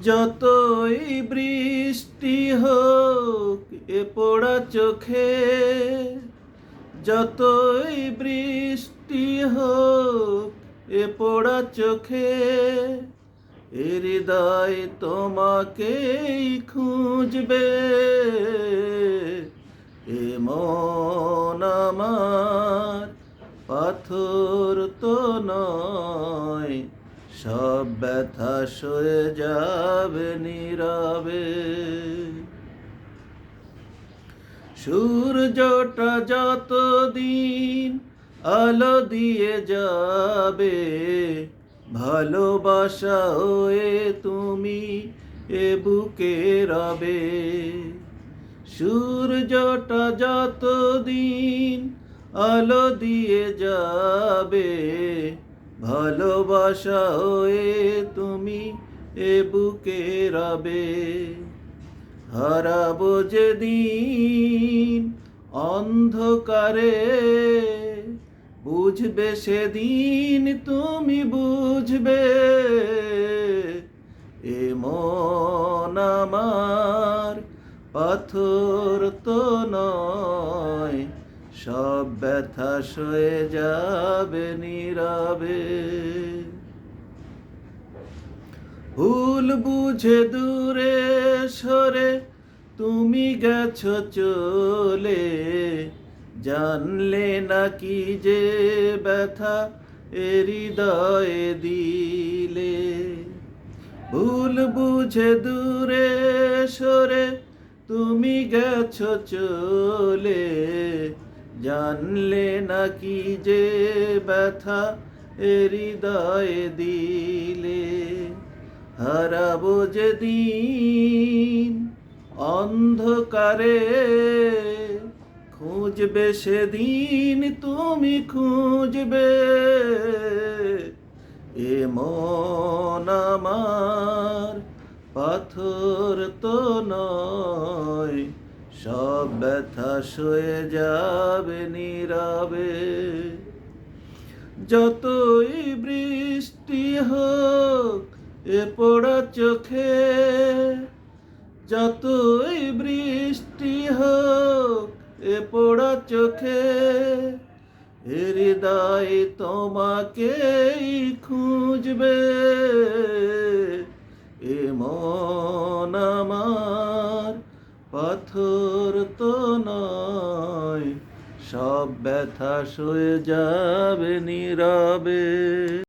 যতই বৃষ্টি হোক এ পোড়া চোখে, যতই বৃষ্টি হোক এ পোড়া চোখে, এ হৃদয় তোমাকেই খুঁজবে। এ মন আমার পাথর তো নয়, সব ব্যথা সয়ে যাবে নীরবে। সূর্যটা যতদিন আলো দিয়ে যাবে, ভালোবাসা হয়ে তুমি এ বুকে রবে। সূর্যটা যতদিন আলো দিয়ে যাবে, ভালোবাসা হয়ে তুমি এ বুকে রবে। হারাবো যেদিন অন্ধকারে, বুঝবে সেদিন তুমি বুঝবে। এ মন আমার পাথর তো নয়, সব ব্যথা সয়ে যাবে নীরবে। ভুল বুঝে দূরে সরে তুমি গেছো চলে, জানলে নাকি যে ব্যথা এ হৃদয়ে দিলে। ভুল বুঝে দূরে সরে তুমি গেছো চলে, জানলে নাকি যে ব্যথা এ হৃদয়ে দিলে। হারাবো যেদিন অন্ধকারে, খুঁজবে সেদিন তুমি খুঁজবে। এ মন আমার পাথর তো নয়, সব ব্যথা সয়ে যাবে নীরবে। যতই বৃষ্টি হোক এ পোড়া চোখে, যতই বৃষ্টি হোক এ পোড়া চোখে, হৃদয় তোমাকেই খুঁজবে। এ মন আমার পাথর তো নয়, সব ব্যথা সয়ে